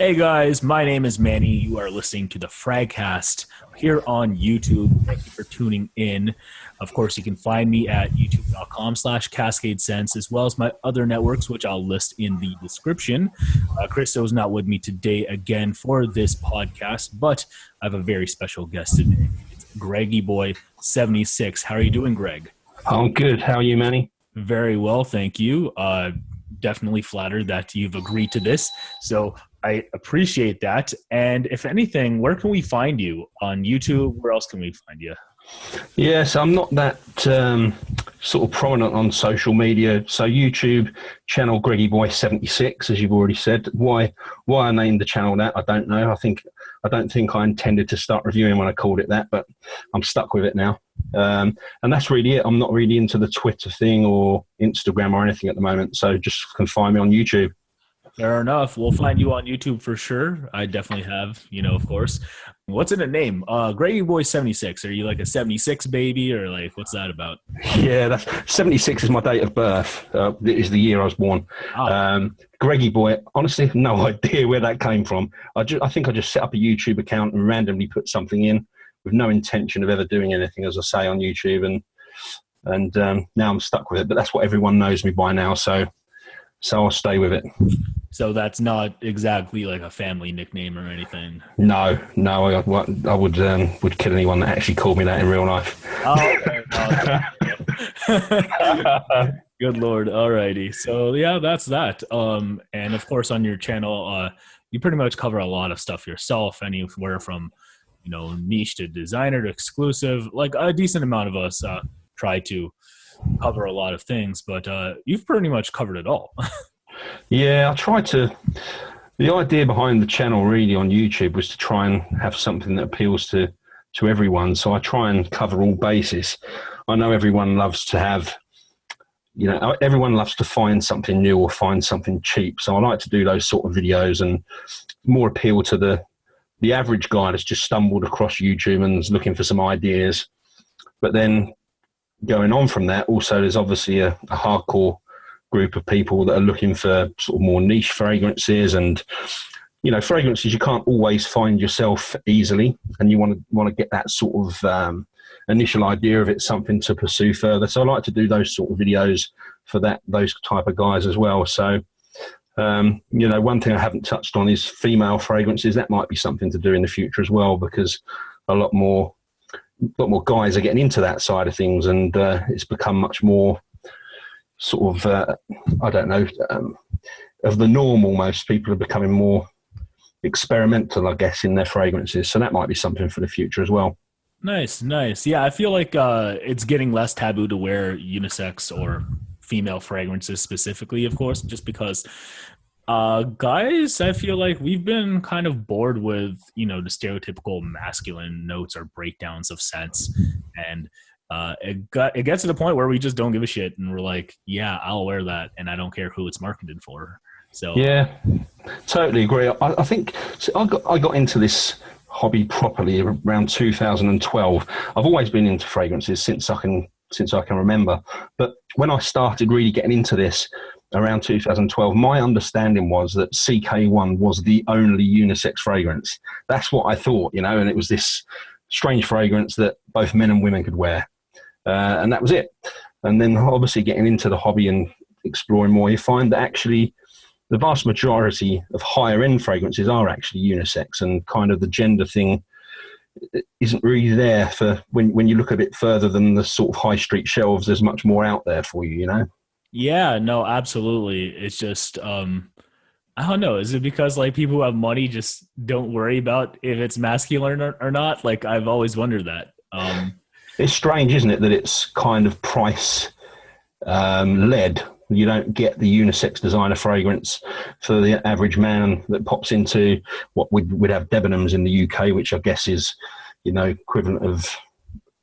Hey guys, my name is Manny. You are listening to the Fragcast here on YouTube. Thank you for tuning in. Of course, you can find me at youtube.com/CascadeScents, as well as my other networks, which I'll list in the description. Kristo is not with me today again for this podcast, but I have a very special guest today. It's greggieboy76. How are you doing, Greg? I'm good. How are you, Manny? Very well, thank you. Definitely flattered that you've agreed to this. So I appreciate that. And if anything, where can we find you? On YouTube? Where else can we find you? Yes, I'm not that sort of prominent on social media. So YouTube channel greggieboy76, as you've already said. Why I named the channel that, I don't know. I don't think I intended to start reviewing when I called it that, but I'm stuck with it now. And that's really it. I'm not really into the Twitter thing or Instagram or anything at the moment. So just can find me on YouTube. Fair enough. We'll find you on YouTube for sure. I definitely have, of course. What's in a name? greggieboy76. Are you like a 76 baby or like what's that about? Yeah, that's 76 is my date of birth. It is the year I was born. Oh. Greggy Boy, honestly, no idea where that came from. I think I just set up a YouTube account and randomly put something in with no intention of ever doing anything, as I say, on YouTube. And now I'm stuck with it. But that's what everyone knows me by now. So I'll stay with it. So that's not exactly like a family nickname or anything. No, I would kill anyone that actually called me that in real life. Oh, okay. Good Lord. Alrighty. So yeah, that's that. And of course on your channel, you pretty much cover a lot of stuff yourself, anywhere from, niche to designer to exclusive. Like a decent amount of us try to cover a lot of things, but you've pretty much covered it all. Yeah, I tried to. The idea behind the channel really on YouTube was to try and have something that appeals to everyone. So I try and cover all bases. I know everyone loves to have, everyone loves to find something new or find something cheap. So I like to do those sort of videos and more appeal to the average guy that's just stumbled across YouTube and is looking for some ideas. But then going on from that, also there's obviously a hardcore group of people that are looking for sort of more niche fragrances, and fragrances you can't always find yourself easily, and you want to get that sort of initial idea of it, something to pursue further. So I like to do those sort of videos for those type of guys as well. So one thing I haven't touched on is female fragrances. That might be something to do in the future as well, because a lot more guys are getting into that side of things, and it's become much more sort of, of the norm almost. People are becoming more experimental, I guess, in their fragrances. So that might be something for the future as well. Nice. Yeah, I feel like it's getting less taboo to wear unisex or female fragrances specifically, of course, just because guys, I feel like we've been kind of bored with, the stereotypical masculine notes or breakdowns of scents. And it gets to the point where we just don't give a shit, and we're like, yeah, I'll wear that, and I don't care who it's marketed for. So yeah, totally agree. I think I got into this hobby properly around 2012. I've always been into fragrances since I can remember, but when I started really getting into this around 2012, my understanding was that CK1 was the only unisex fragrance. That's what I thought, and it was this strange fragrance that both men and women could wear. And that was it. And then obviously getting into the hobby and exploring more, you find that actually the vast majority of higher end fragrances are actually unisex, and kind of the gender thing isn't really there for when you look a bit further than the sort of high street shelves. There's much more out there for you, Yeah, no, absolutely. It's just, I don't know. Is it because like people who have money just don't worry about if it's masculine or not? Like I've always wondered that. It's strange, isn't it, that it's kind of price led. You don't get the unisex designer fragrance for the average man that pops into what we'd have Debenhams in the UK, which I guess is, equivalent of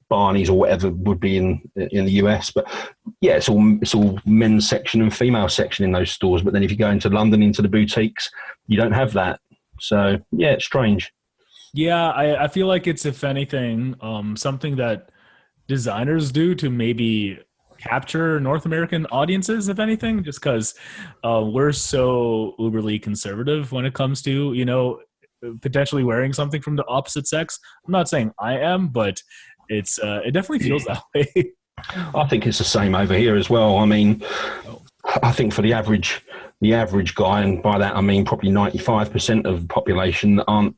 Barney's or whatever would be in the US. But yeah, it's all men's section and female section in those stores. But then if you go into London, into the boutiques, you don't have that. So yeah, it's strange. Yeah, I feel like it's, if anything, something that designers do to maybe capture North American audiences, if anything, just because we're so uberly conservative when it comes to, you know, potentially wearing something from the opposite sex. I'm not saying I am, but it definitely feels that way. I think it's the same over here as well. I mean, I think for the average guy, and by that I mean probably 95% of the population that aren't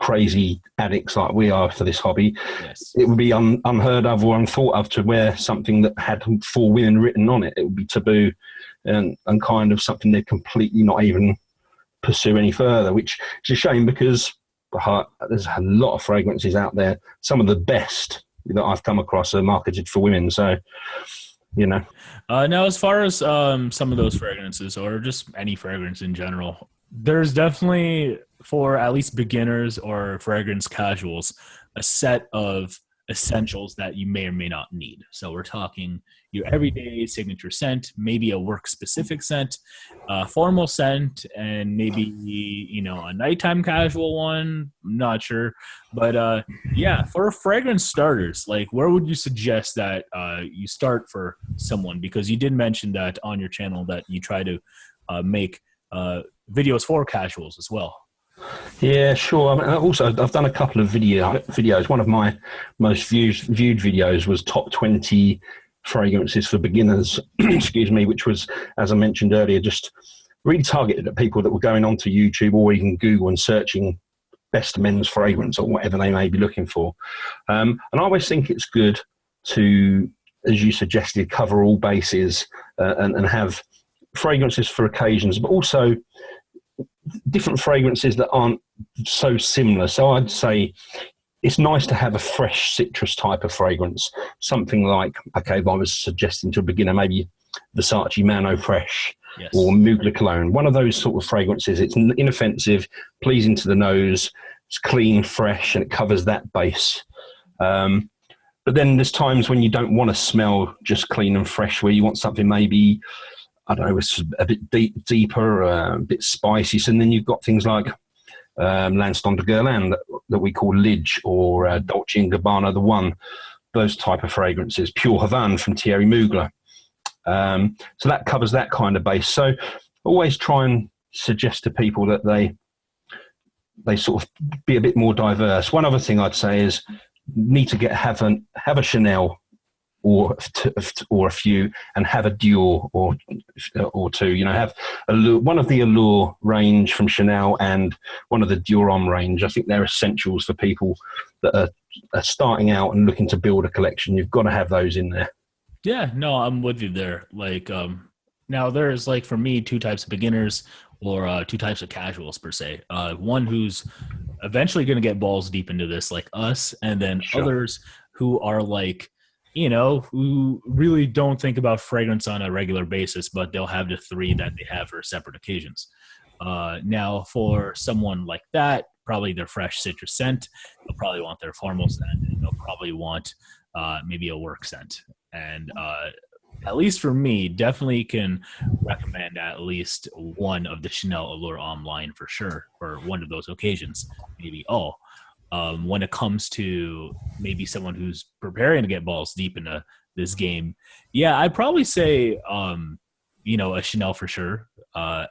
crazy addicts like we are for this hobby, Yes. it would be unheard of or unthought of to wear something that had for women written on it. It would be taboo and kind of something they'd completely not even pursue any further, which is a shame because there's a lot of fragrances out there. Some of the best that I've come across are marketed for women. So, you know. Now, as far as some of those fragrances or just any fragrance in general, there's definitely, for at least beginners or fragrance casuals, a set of essentials that you may or may not need. So we're talking your everyday signature scent, maybe a work-specific scent, a formal scent, and maybe, you know, a nighttime casual one. I'm not sure. But yeah, for fragrance starters, like where would you suggest that you start for someone? Because you did mention that on your channel that you try to make videos for casuals as well. Yeah, sure. I mean, also, I've done a couple of videos. One of my most viewed videos was top 20 fragrances for beginners, excuse me, which was, as I mentioned earlier, just really targeted at people that were going onto YouTube or even Google and searching best men's fragrance or whatever they may be looking for. And I always think it's good to, as you suggested, cover all bases and have fragrances for occasions, but also different fragrances that aren't so similar. So I'd say it's nice to have a fresh citrus type of fragrance, something like, okay, if I was suggesting to a beginner, maybe Versace Mano Fresh, yes, or Mugler Cologne, one of those sort of fragrances. It's inoffensive, pleasing to the nose, it's clean, fresh, and it covers that base. But then there's times when you don't want to smell just clean and fresh, where you want something maybe, I don't know, it's a bit deeper, a bit spicy. So then you've got things like L'Instant de Guerlain that we call Lidge, or Dolce & Gabbana The One, those type of fragrances. Pure Havane from Thierry Mugler. So that covers that kind of base. So always try and suggest to people that they sort of be a bit more diverse. One other thing I'd say is need to have a Chanel or a few, and have a Dior or two. You know, have one of the Allure range from Chanel and one of the Dior Homme range. I think they're essentials for people that are starting out and looking to build a collection. You've got to have those in there. Yeah, no, I'm with you there. Like, now there's, like, for me, two types of beginners or two types of casuals per se. One who's eventually going to get balls deep into this, like us, and then sure, others who are like, you know, who really don't think about fragrance on a regular basis, but they'll have the three that they have for separate occasions. Now, for someone like that, probably their fresh citrus scent, they'll probably want their formal scent, and they'll probably want maybe a work scent. And at least for me, definitely can recommend at least one of the Chanel Allure Homme line for sure for one of those occasions, maybe all. When it comes to maybe someone who's preparing to get balls deep into this game, yeah, I'd probably say, you know, a Chanel for sure, a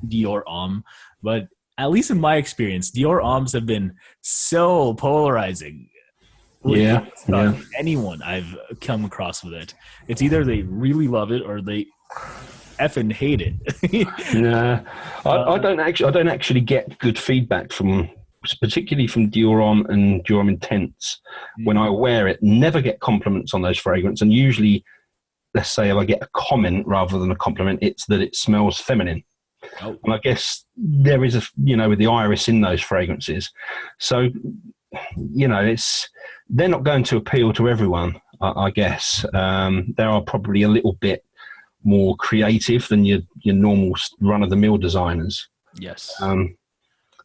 Dior Homme, but at least in my experience, Dior Hommes have been so polarizing. Yeah. Anyone I've come across with it, it's either they really love it or they effing hate it. Nah, I don't actually get good feedback from, particularly from Dior Homme and Dior Homme Intense. When I wear it, never get compliments on those fragrances, and usually, let's say if I get a comment rather than a compliment, it's that it smells feminine. Oh. And I guess there is with the iris in those fragrances, so they're not going to appeal to everyone. I guess they are probably a little bit more creative than your normal run-of-the-mill designers. Yes.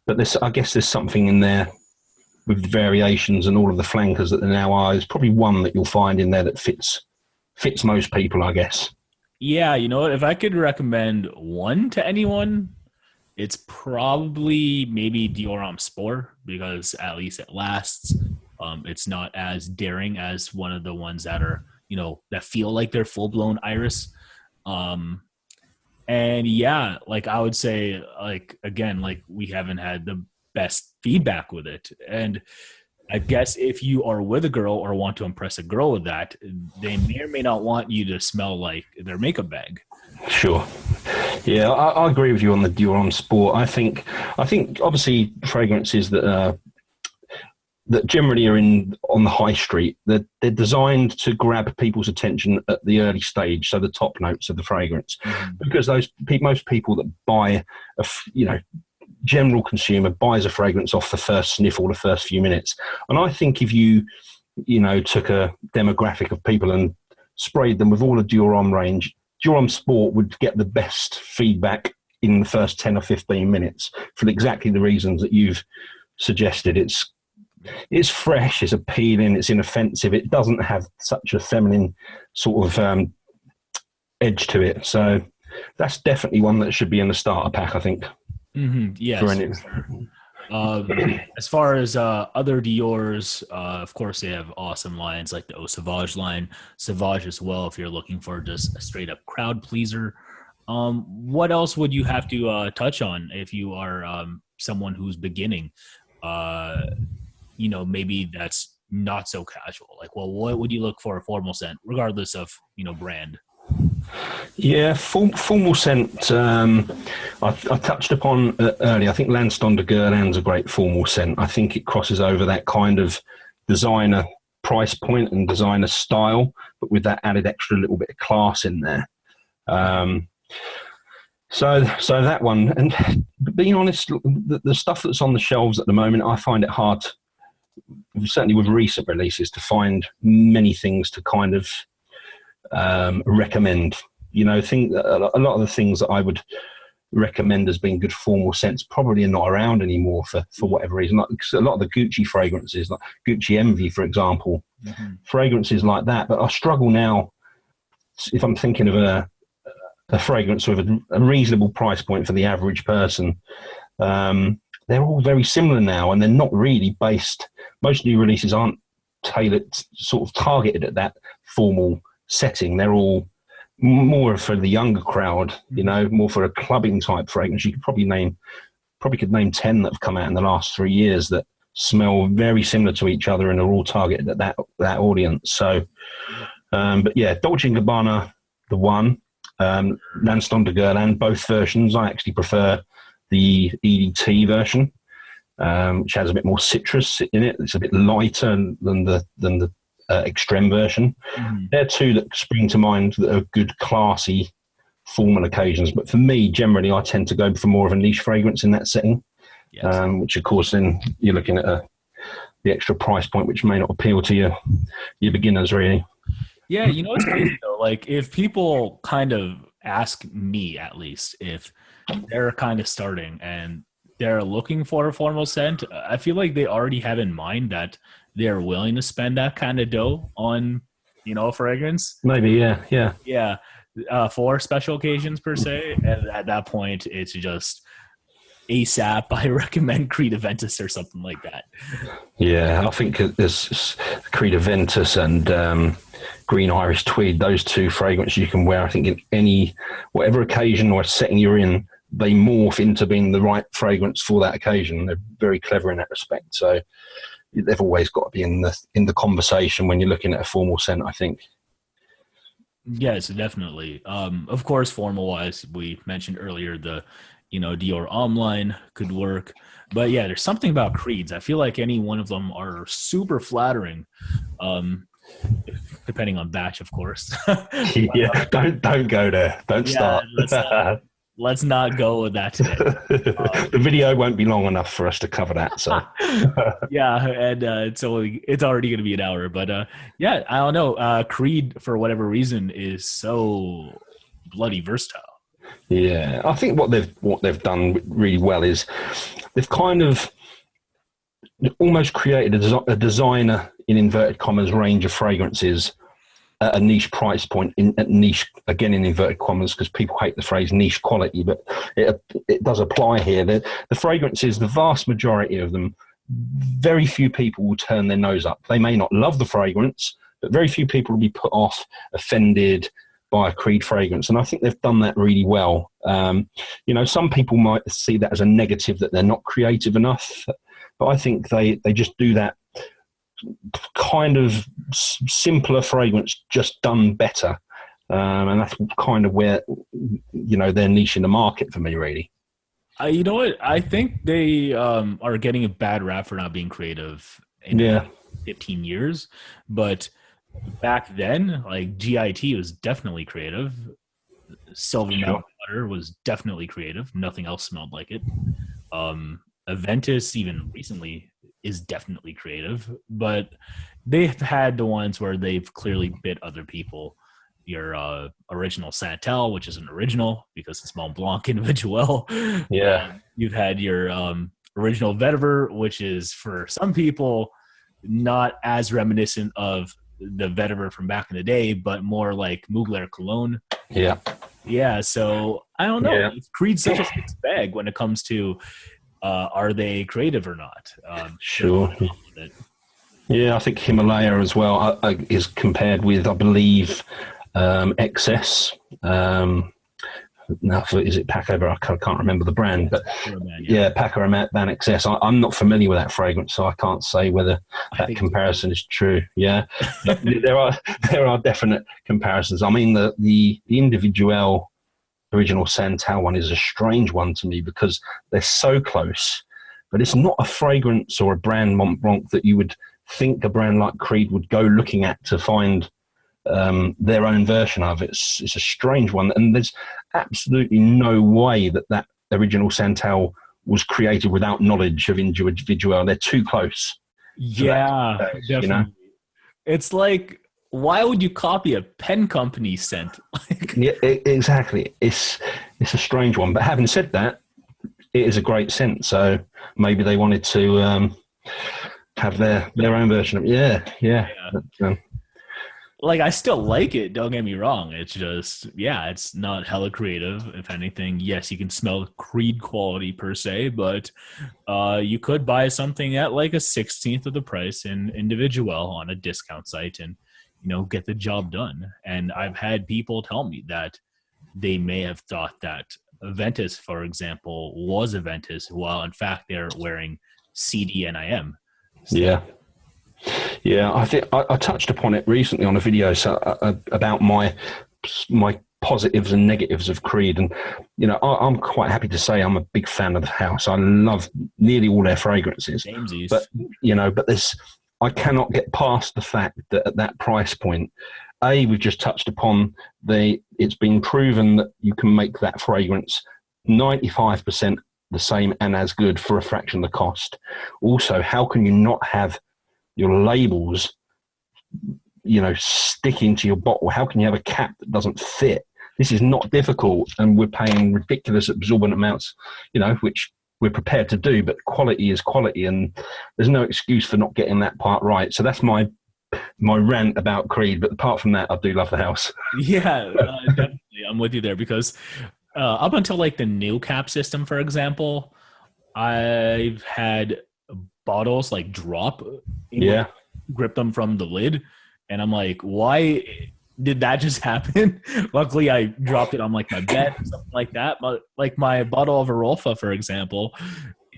But I guess there's something in there with the variations and all of the flankers that there now are. There's probably one that you'll find in there that fits most people, I guess. Yeah, you know what? If I could recommend one to anyone, it's probably maybe Dior Homme Sport, because at least it lasts. It's not as daring as one of the ones that are that feel like they're full-blown iris. And yeah, like I would say, like, again, like we haven't had the best feedback with it. And I guess if you are with a girl or want to impress a girl with that, they may or may not want you to smell like their makeup bag. Sure. Yeah, I agree with you on the Dior Sport. I think obviously fragrances that generally are on the high street, they're designed to grab people's attention at the early stage, so the top notes of the fragrance, because most people that buy general consumer buys a fragrance off the first sniff or the first few minutes. And I think if you took a demographic of people and sprayed them with all the Dior range, Dior Sport would get the best feedback in the first 10 or 15 minutes for exactly the reasons that you've suggested. It's fresh, it's appealing, it's inoffensive. It doesn't have such a feminine sort of edge to it. So that's definitely one that should be in the starter pack, I think. Yes. As far as other Diors, of course, they have awesome lines like the Eau Sauvage line, Sauvage as well, if you're looking for just a straight up crowd pleaser. What else would you have to touch on if you are someone who's beginning? Maybe that's not so casual. Like, well, what would you look for a formal scent, regardless of, brand? Yeah, formal scent. I touched upon earlier. I think L'Instant de Guerlain's a great formal scent. I think it crosses over that kind of designer price point and designer style, but with that added extra little bit of class in there. So that one. And being honest, the stuff that's on the shelves at the moment, I find it hard, certainly with recent releases, to find many things to kind of recommend. Think a lot of the things that I would recommend as being good formal scents probably are not around anymore for whatever reason. Like a lot of the Gucci fragrances, like Gucci Envy, for example, fragrances like that. But I struggle now if I'm thinking of a fragrance with a reasonable price point for the average person. They're all very similar now, and they're not really based. Most new releases aren't tailored, sort of targeted at that formal setting. They're all more for the younger crowd, more for a clubbing type fragrance. You could probably name 10 that have come out in the last 3 years that smell very similar to each other and are all targeted at that audience. So, but yeah, Dolce & Gabbana, the one, L'Instant de Guerlain, both versions. I actually prefer the EDT version, which has a bit more citrus in it. It's a bit lighter than the extreme version. They're two that spring to mind that are good, classy, formal occasions. But for me, generally, I tend to go for more of a niche fragrance in that setting, which, of course, then you're looking at the extra price point, which may not appeal to your beginners, really. Yeah, it's crazy, though. Like, if people kind of ask me, at least, if they're kind of starting and they're looking for a formal scent, I feel like they already have in mind that they're willing to spend that kind of dough on, a fragrance. Maybe, yeah. For special occasions per se. And at that point, it's just ASAP. I recommend Creed Aventus or something like that. Yeah, I think there's Creed Aventus and Green Irish Tweed, those two fragrances you can wear, I think, in whatever occasion or setting you're in, they morph into being the right fragrance for that occasion. They're very clever in that respect. So they've always got to be in the conversation when you're looking at a formal scent, I think. Yes, definitely. Of course, formal wise, we mentioned earlier the Dior Homme line could work, but yeah, there's something about Creeds. I feel like any one of them are super flattering, depending on batch, of course. Yeah, don't go there. Don't start. Let's not go with that today. The video won't be long enough for us to cover that. So yeah, and it's already going to be an hour. But yeah, I don't know. Creed, for whatever reason, is so bloody versatile. Yeah, I think what they've done really well is they've kind of almost created a designer, in inverted commas, range of fragrances at a niche price point, at niche, again in inverted commas, because people hate the phrase niche quality, but it does apply here. The fragrances, the vast majority of them, very few people will turn their nose up. They may not love the fragrance, but very few people will be put off, offended by a Creed fragrance, and I think they've done that really well. Some people might see that as a negative, that they're not creative enough, but I think they just do that kind of simpler fragrance just done better, and that's kind of where they're niche in the market for me, really. You know what? I think they are getting a bad rap for not being creative in 15 years. But back then, like GIT was definitely creative. Silver Mountain Water was definitely creative. Nothing else smelled like it. Aventus, even recently, is definitely creative. But they've had the ones where they've clearly bit other people. Your original Santal, which is an original because it's Mont Blanc individual. Yeah. You've had your original vetiver, which is for some people not as reminiscent of the vetiver from back in the day, but more like Mugler Cologne. Yeah. Yeah. So I don't know. Yeah. Creed's such a mixed bag when it comes to are they creative or not? Sure. Yeah, I think Himalaya as well is compared with, I believe, XS. Now, is it Paco? I can't remember the brand, but Paco Rabanne XS. I'm not familiar with that fragrance, so I can't say whether that comparison is true. Yeah, but there are definite comparisons. I mean, the individual original Santal one is a strange one to me because they're so close, but it's not a fragrance or a brand Mont Blanc that you would think a brand like Creed would go looking at to find their own version of it. It's a strange one, and there's absolutely no way that original Santal was created without knowledge of individual. They're too close. Yeah, definitely. It's like, why would you copy a pen company scent? Yeah, exactly. It's a strange one. But having said that, it is a great scent. So maybe they wanted to have their own version of it. Yeah. But, like, I still like it, don't get me wrong. It's just, it's not hella creative. If anything, yes, you can smell Creed quality per se, but you could buy something at like a 16th of the price in individual on a discount site and, get the job done. And I've had people tell me that they may have thought that Aventus, for example, was Aventus, while in fact they're wearing CDNIM. So, yeah, I think I touched upon it recently on a video about my positives and negatives of Creed, and I'm quite happy to say I'm a big fan of the house. I love nearly all their fragrances, Samesies. but I cannot get past the fact that at that price point, we've just touched upon it's been proven that you can make that fragrance 95% the same and as good for a fraction of the cost. Also, how can you not have your labels, sticking to your bottle? How can you have a cap that doesn't fit? This is not difficult, and we're paying ridiculous absorbent amounts, which we're prepared to do, but quality is quality, and there's no excuse for not getting that part right. So that's my rant about Creed, but apart from that, I do love the house. Yeah, definitely. I'm with you there, because up until like the new cap system, for example, I've had bottles like drop, grip them from the lid, and I'm like, why did that just happen? Luckily I dropped it on like my bed or something like that, but like my bottle of Arolfa, for example,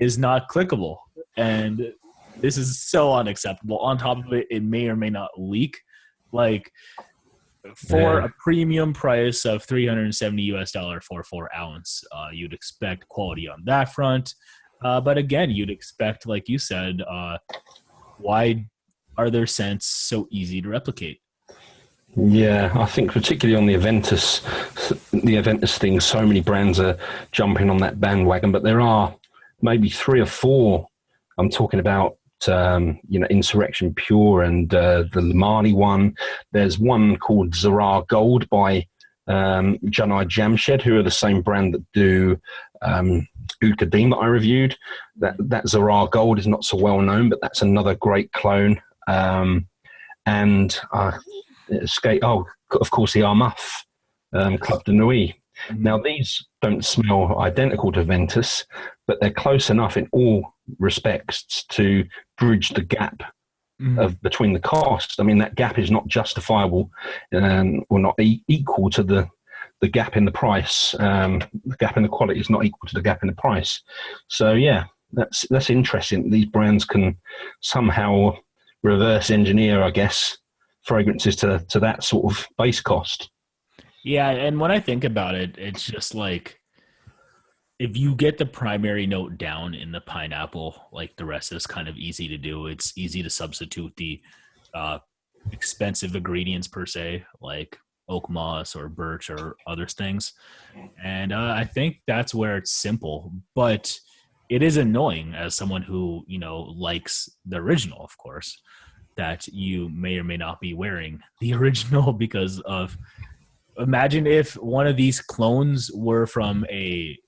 is not clickable, and this is so unacceptable. On top of it, it may or may not leak. Like, for a premium price of $370 for 4 ounce, you'd expect quality on that front. But again, you'd expect, like you said, why are their scents so easy to replicate? Yeah, I think particularly on the Aventus thing, so many brands are jumping on that bandwagon, but there are maybe 3 or 4. I'm talking about, Insurrection Pure and the Lamani one. There's one called Zara Gold by Janai Jamshed, who are the same brand that do Oud Kadim that I reviewed. That Zara Gold is not so well known, but that's another great clone. Of course, the Armaf Club de Nuit. Mm-hmm. Now, these don't smell identical to Ventus, but they're close enough in all respects to bridge the gap of between the cost. I mean, that gap is not justifiable, or not equal to the gap in the price. The gap in the quality is not equal to the gap in the price. So yeah, that's interesting. These brands can somehow reverse engineer, I guess, fragrances to that sort of base cost. Yeah, and when I think about it, it's just like if you get the primary note down in the pineapple, like the rest is kind of easy to do. It's easy to substitute the expensive ingredients per se, like oak moss or birch or other things. And I think that's where it's simple, but it is annoying as someone who, likes the original, of course, that you may or may not be wearing the original because of, imagine if one of these clones were from a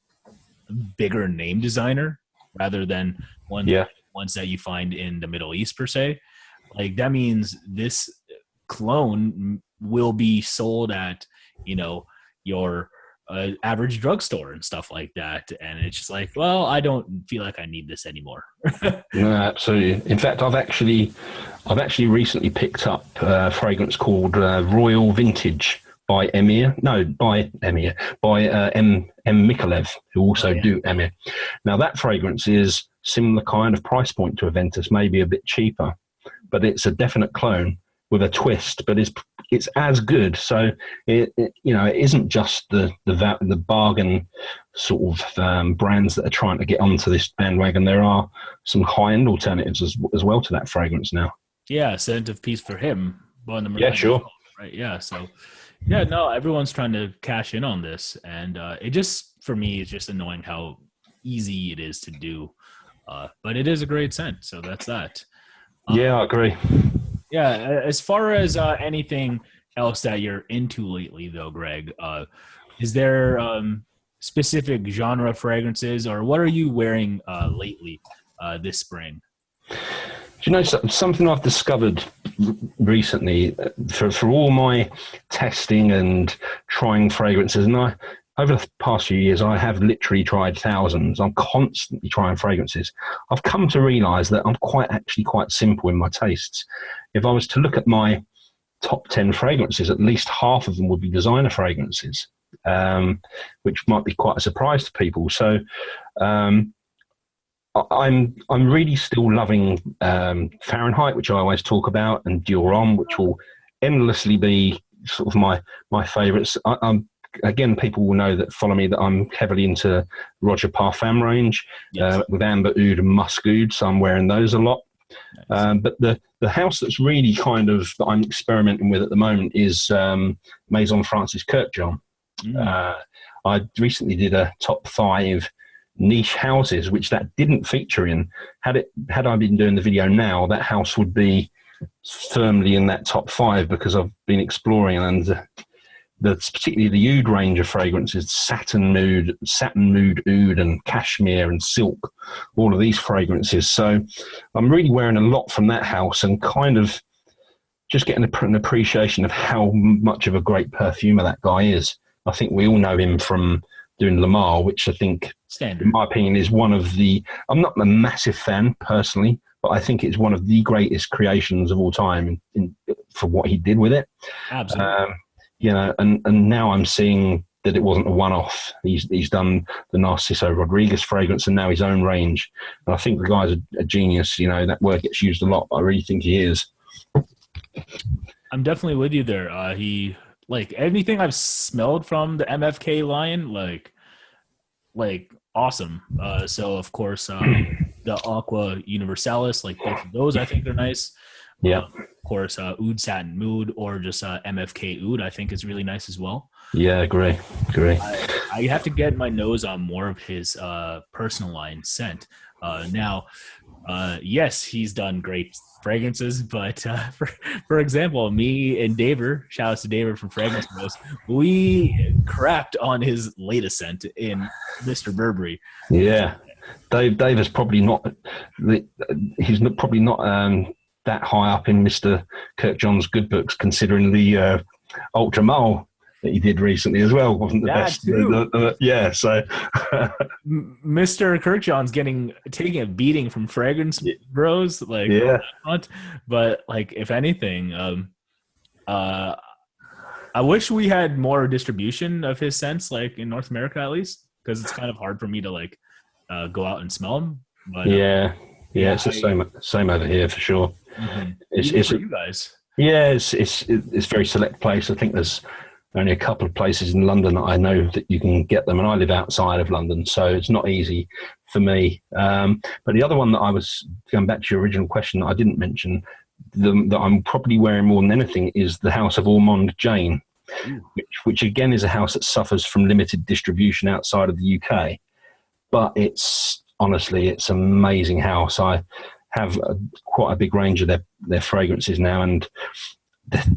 bigger name designer rather than ones that you find in the Middle East per se. Like that means this clone will be sold at, your average drugstore and stuff like that. And it's just like, well, I don't feel like I need this anymore. No, absolutely. In fact, I've actually recently picked up a fragrance called Royal Vintage by Emir. No, by Emir. By M. Mikalev, who also do Emir. Now, that fragrance is similar kind of price point to Aventus, maybe a bit cheaper, but it's a definite clone with a twist, but it's as good. So it isn't just the bargain sort of brands that are trying to get onto this bandwagon. There are some high-end alternatives as well to that fragrance now. Yeah, scent of peace for him. Yeah, sure. Right. Yeah. So yeah, no, everyone's trying to cash in on this, and it just, for me, is just annoying how easy it is to do. But it is a great scent, so that's that. Yeah, I agree. Yeah, as far as anything else that you're into lately, though, Greg, is there specific genre fragrances, or what are you wearing lately this spring? Do you know something I've discovered recently for all my testing and trying fragrances? And over the past few years, I have literally tried thousands. I'm constantly trying fragrances. I've come to realize that I'm actually quite simple in my tastes. If I was to look at my top 10 fragrances, at least half of them would be designer fragrances, which might be quite a surprise to people. So I'm really still loving Fahrenheit, which I always talk about, and Dior, which will endlessly be sort of my favorites. Again, people will know that follow me that I'm heavily into Roger Parfum range, with amber oud and musk oud, so I'm wearing those a lot. Nice. But the house that's really kind of that I'm experimenting with at the moment is Maison Francis Kurkdjian. I recently did a top 5 niche houses, which that didn't feature in. Had I been doing the video now, that house would be firmly in that top 5 because I've been exploring, and particularly the oud range of fragrances, satin mood oud, and cashmere and silk, all of these fragrances. So I'm really wearing a lot from that house and kind of just getting an appreciation of how much of a great perfumer that guy is. I think we all know him from doing Le Male, which I think, standard, in my opinion, is one of the... I'm not a massive fan personally, but I think it's one of the greatest creations of all time for what he did with it. Absolutely. And now I'm seeing that it wasn't a one-off. He's done the Narciso Rodriguez fragrance and now his own range. And I think the guy's a genius. That word gets used a lot, but I really think he is. I'm definitely with you there. He, like, anything I've smelled from the MFK line, like awesome. So of course, the Aqua Universalis, like both of those I think are nice. Yeah. Of course, Oud Satin Mood or just MFK Oud, I think is really nice as well. Yeah, agree. I have to get my nose on more of his personal line scent. Now, yes, he's done great fragrances, but for example, me and Daver, shout out to Daver from Fragrance Bros, we crapped on his latest scent in Mr. Burberry. Yeah. Dave is probably not, he's probably not that high up in Mr. Kurkdjian's good books, considering the Ultra Male that he did recently as well wasn't the That best. too. Yeah, so Mr. Kirkjohn's taking a beating from fragrance bros like on yeah. that front. But like if anything, uh I wish we had more distribution of his scents, like in North America at least, because it's kind of hard for me to like go out and smell them. But Yeah, yeah, yeah, it's the same over here for sure. even It's for you guys. yeah, it's very select place. I think there's only a couple of places in London that I know that you can get them, and I live outside of London, so it's not easy for me. But the other one that I was going back to your original question that I didn't mention, that I'm probably wearing more than anything is the House of Ormond Jane, which again is a house that suffers from limited distribution outside of the UK. But it's honestly, it's an amazing house. I have quite a big range of their fragrances now, and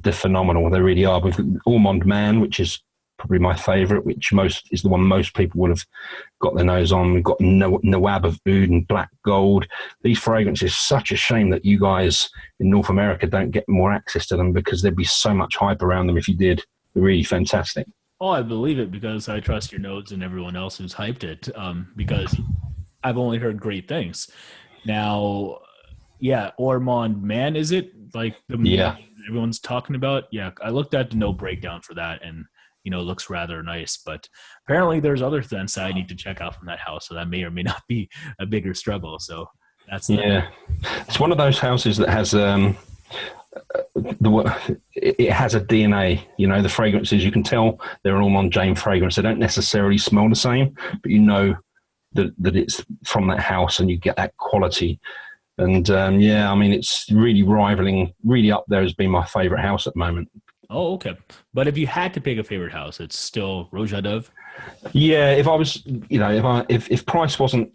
they're phenomenal. They really are. With Ormond Man, which is probably my favourite, which is the one most people would have got their nose on. We've got Nawab of Oud and Black Gold. These fragrances, such a shame that you guys in North America don't get more access to them, because there'd be so much hype around them if you did. They're really fantastic. Oh, I believe it because I trust your notes and everyone else who's hyped it. Because I've only heard great things. Now, yeah, Ormond Man, is it like the Yeah. everyone's talking about? Yeah, I looked at the note breakdown for that, and it looks rather nice. But apparently, there's other things I need to check out from that house, so that may or may not be a bigger struggle. So that's It's one of those houses that has it has a DNA. The fragrances, you can tell they're an Ormond Jane fragrance. They don't necessarily smell the same, but that it's from that house, and you get that quality. And it's really really up there as being my favorite house at the moment. Oh, okay. But if you had to pick a favorite house, it's still Rouge à Dove. Yeah, if I was, if price wasn't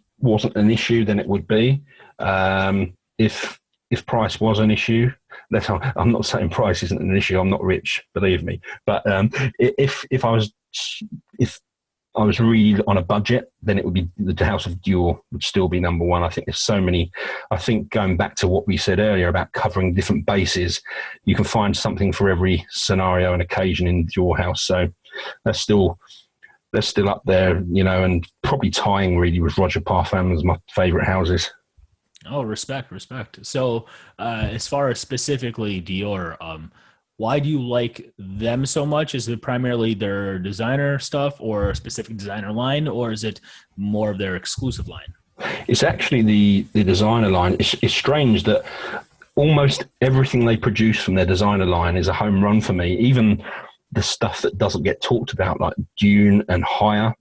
an issue, then it would be. If price was an issue, I'm not saying price isn't an issue. I'm not rich, believe me. But if I was really on a budget, then it would be the House of Dior would still be number one. I think there's so many. I think going back to what we said earlier about covering different bases, you can find something for every scenario and occasion in Dior house. So they're still up there, and probably tying really with Roger Parfum as my favorite houses. Oh, respect. So, as far as specifically Dior, why do you like them so much? Is it primarily their designer stuff or a specific designer line, or is it more of their exclusive line? It's actually the designer line. It's strange that almost everything they produce from their designer line is a home run for me. Even the stuff that doesn't get talked about, like Dune and Higher.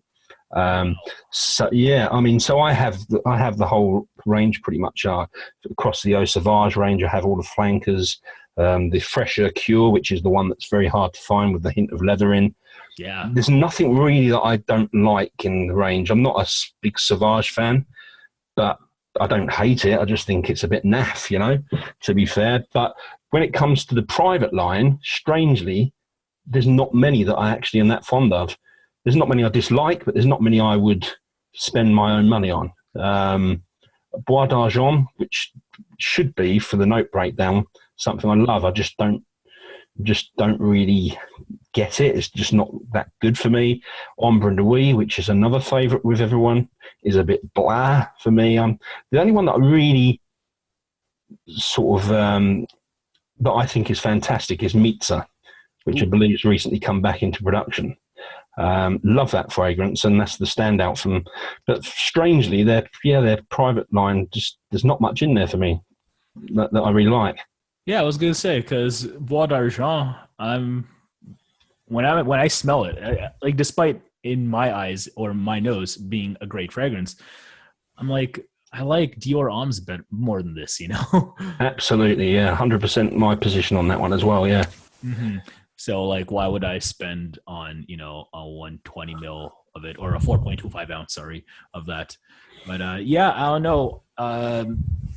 So I have the whole range pretty much. Across the Eau Sauvage range, I have all the flankers. The Fresher Cure, which is the one that's very hard to find with the hint of leather in. Yeah. There's nothing really that I don't like in the range. I'm not a big Sauvage fan, but I don't hate it. I just think it's a bit naff, to be fair. But when it comes to the private line, strangely, there's not many that I actually am that fond of. There's not many I dislike, but there's not many I would spend my own money on. Bois d'Argent, which should be, for the note breakdown, something I love. I just don't really get it. It's just not that good for me. Ombre Nuit, which is another favourite with everyone, is a bit blah for me. The only one that I really sort of that I think is fantastic is Mitza, which I believe has recently come back into production. Love that fragrance, and that's the standout from. But strangely, their private line, just there's not much in there for me that I really like. Yeah, I was gonna say because Bois d'Argent, when I smell it, like despite in my eyes or my nose being a great fragrance, I'm like I like Dior Homme better more than this, Absolutely, yeah, 100% my position on that one as well, yeah. Mm-hmm. So like, why would I spend on a 120 mil of it or a 4.25 ounce, sorry, of that? But I don't know.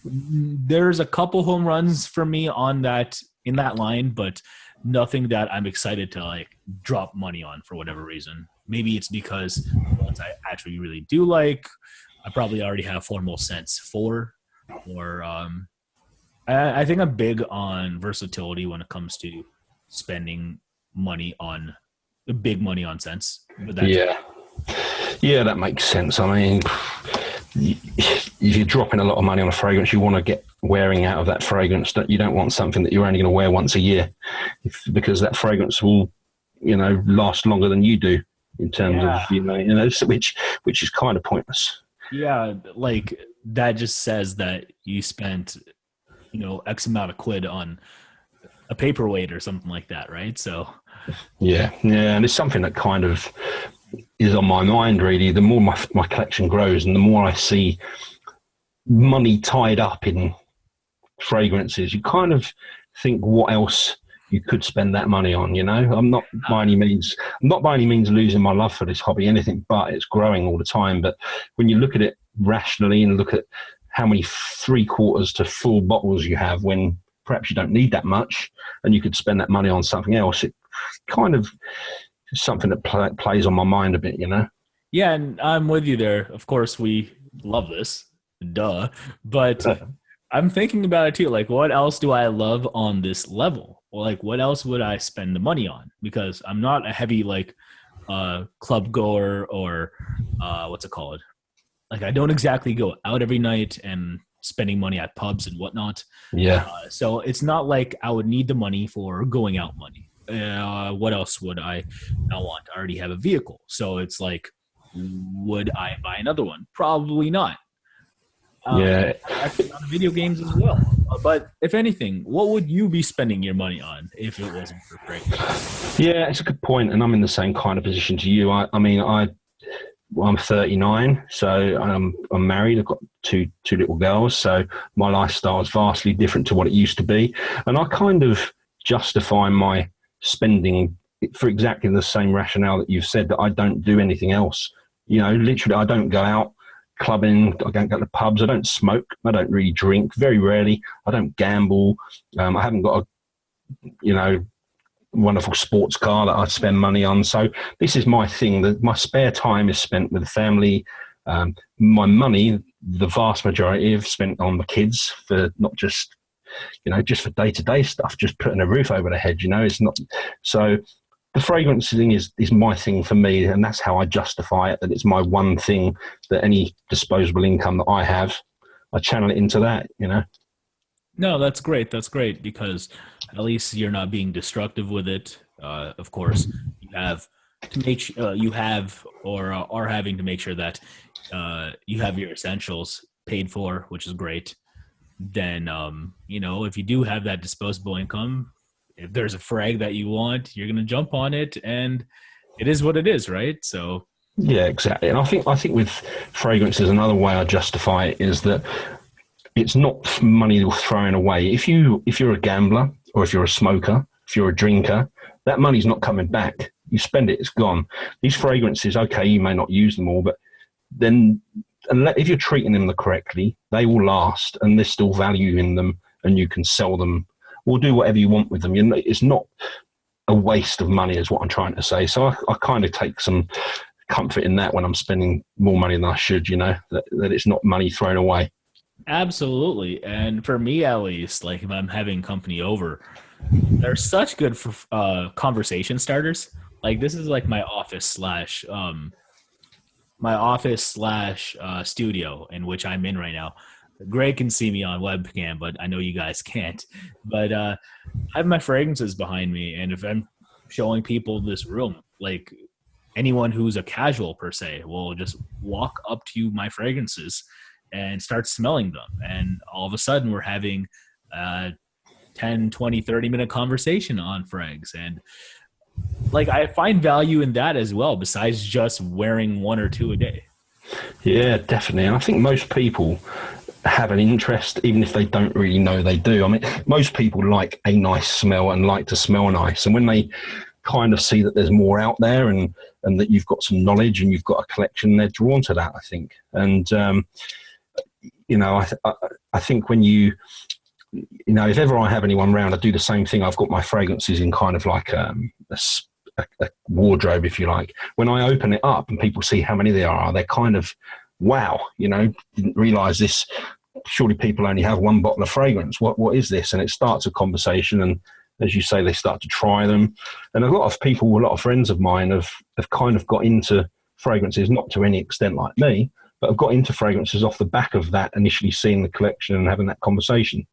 There's a couple home runs for me in that line, but nothing that I'm excited to like drop money on for whatever reason. Maybe it's because ones I actually really do like, I probably already have formal sense for, or I think I'm big on versatility when it comes to spending money on big money on scents. But that's yeah, that makes sense. I mean, if you're dropping a lot of money on a fragrance, you want to get wearing out of that fragrance. That you don't want something that you're only going to wear once a year, because that fragrance will, last longer than you do in terms of which is kind of pointless. Yeah, like that just says that you spent X amount of quid on a paperweight or something like that, right? So yeah, and it's something that kind of is on my mind really. The more my collection grows and the more I see money tied up in fragrances, you kind of think what else you could spend that money on. I'm not by any means losing my love for this hobby, anything but. It's growing all the time. But when you look at it rationally and look at how many 3/4 to full bottles you have, when perhaps you don't need that much and you could spend that money on something else, it kind of is something that plays on my mind a bit. Yeah, and I'm with you there. Of course, we love this, duh. But I'm thinking about it too. Like, what else do I love on this level? Or like, what else would I spend the money on? Because I'm not a heavy club goer or what's it called? Like, I don't exactly go out every night and spending money at pubs and whatnot. Yeah. So it's not like I would need the money for going out money. What else would I not want? I already have a vehicle. So it's like, would I buy another one? Probably not. Actually on video games as well. But if anything, what would you be spending your money on if it wasn't for fragrance? Yeah, it's a good point, and I'm in the same kind of position to you. I'm 39, so I'm married. I've got two little girls, so my lifestyle is vastly different to what it used to be, and I kind of justify my spending for exactly the same rationale that you've said, that I don't do anything else. Literally, I don't go out clubbing, I don't go to pubs, I don't smoke, I don't really drink, very rarely, I don't gamble, I haven't got a wonderful sports car that I spend money on. So this is my thing, that my spare time is spent with the family. My money, the vast majority, is spent on the kids, for not just just for day-to-day stuff, just putting a roof over their head. It's not so. The fragrance thing is my thing for me, and that's how I justify it, that it's my one thing, that any disposable income that I have, I channel it into that, No, that's great. That's great, because at least you're not being destructive with it. Of course, you have to make you have or are having to make sure that you have your essentials paid for, which is great. Then, if you do have that disposable income, if there's a frag that you want, you're going to jump on it, and it is what it is, right? So yeah, exactly. And I think with fragrances, another way I justify it is that it's not money you're throwing away. If you're a gambler, or if you're a smoker, if you're a drinker, that money's not coming back. You spend it, it's gone. These fragrances, okay, you may not use them all, but then if you're treating them correctly, they will last, and there's still value in them, and you can sell them or do whatever you want with them. It's not a waste of money, is what I'm trying to say. So I kind of take some comfort in that when I'm spending more money than I should, that it's not money thrown away. Absolutely. And for me, at least, like if I'm having company over, they're such good for conversation starters. Like this is like my office slash studio in which I'm in right now. Greg can see me on webcam, but I know you guys can't. But I have my fragrances behind me, and if I'm showing people this room, like anyone who's a casual per se will just walk up to my fragrances and start smelling them. And all of a sudden we're having a 10, 20, 30-minute conversation on frags. And like I find value in that as well, besides just wearing one or two a day. Yeah, definitely. And I think most people have an interest, even if they don't really know they do. I mean, most people like a nice smell and like to smell nice. And when they kind of see that there's more out there and that you've got some knowledge and you've got a collection, they're drawn to that, I think. And, I think when if ever I have anyone round, I do the same thing. I've got my fragrances in kind of like a wardrobe, if you like. When I open it up and people see how many there are, they're kind of, wow, didn't realize this. Surely people only have one bottle of fragrance. What is this? And it starts a conversation, as you say, they start to try them. And a lot of people, a lot of friends of mine have kind of got into fragrances, not to any extent like me, but have got into fragrances off the back of that, initially seeing the collection and having that conversation.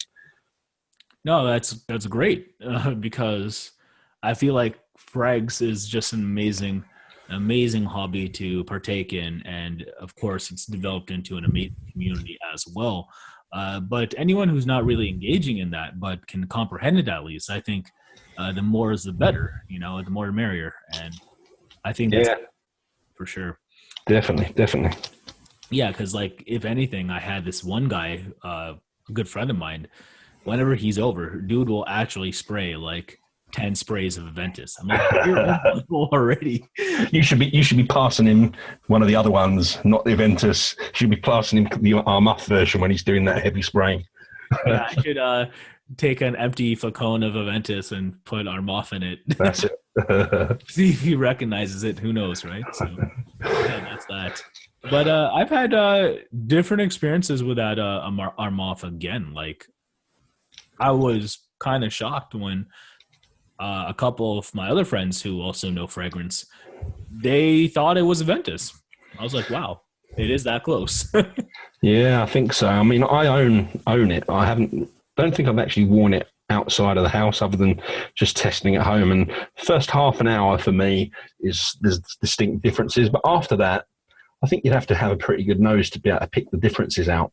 No, that's great because I feel like frags is just an amazing hobby to partake in, and of course, it's developed into an amazing community as well. But anyone who's not really engaging in that, but can comprehend it at least, I think the more is the better. You know, the more the merrier, and I think that's for sure. Definitely. Yeah, because like if anything, I had this one guy, a good friend of mine. Whenever he's over, dude will actually spray like 10 sprays of Aventus. I'm like, you're unbelievable already. You should be passing him one of the other ones, not the Aventus. You should be passing him the Armuff version when he's doing that heavy spraying. Yeah, I should take an empty flacon of Aventus and put Armuff in it. That's it. See if he recognizes it. Who knows, right? So yeah, that's that. But I've had different experiences with that Armuff again. Like I was kind of shocked when a couple of my other friends who also know fragrance, they thought it was Aventus. I was like, wow, it is that close. Yeah, I think so. I mean, I own it. Don't think I've actually worn it outside of the house other than just testing at home. And first half an hour for me there's distinct differences. But after that, I think you'd have to have a pretty good nose to be able to pick the differences out.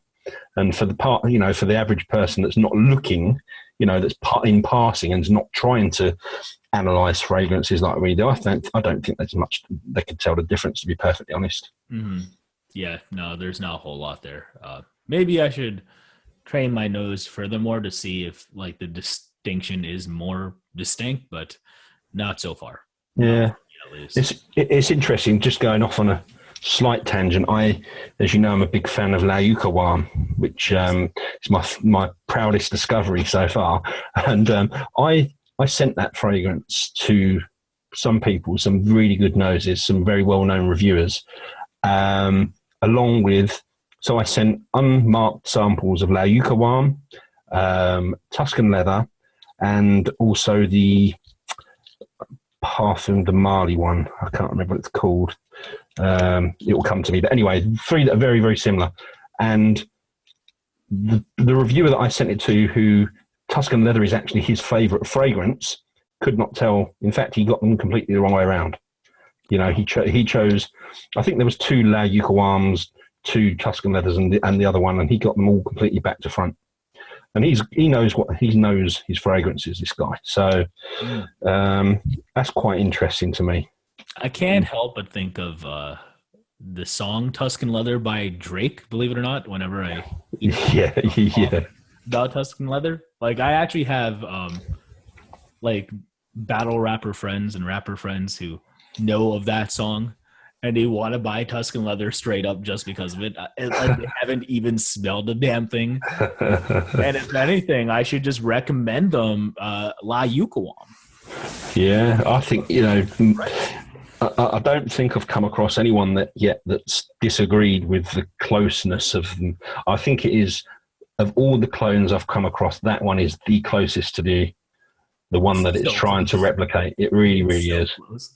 And for for the average person that's not looking, that's in passing and is not trying to analyze fragrances like we do, I don't think there's much they could tell the difference, to be perfectly honest. Mm-hmm. Yeah, no, there's not a whole lot there. Maybe I should train my nose furthermore to see if like the distinction is more distinct, but not so far. Yeah, at least. It's interesting. Just going off on a slight tangent, as you know, I'm a big fan of Audio-Technica, which is my proudest discovery so far. And I sent that fragrance to some people, some really good noses, some very well-known reviewers, along with. So I sent unmarked samples of Audio-Technica, Tuscan leather, and also the Parfum de Marly one. I can't remember what it's called. It will come to me. But anyway, 3 that are very, very similar. And the reviewer that I sent it to, who Tuscan leather is actually his favorite fragrance, could not tell. In fact, he got them completely the wrong way around. He chose, I think there was 2 Audio-Technicas, 2 Tuscan leathers and the other one, and he got them all completely back to front. And he knows his fragrances, this guy. So that's quite interesting to me. I can't help but think of the song Tuscan Leather by Drake, believe it or not, whenever I about Tuscan Leather. Like I actually have like battle rapper friends and rapper friends who know of that song and they want to buy Tuscan Leather straight up just because of it. Like they haven't even smelled the damn thing. And if anything, I should just recommend them Audio-Technica. Yeah, I think, I don't think I've come across anyone that's disagreed with the closeness of them. I think it is, of all the clones I've come across, that one is the closest to the one that it's trying to replicate. It really, really is. Close.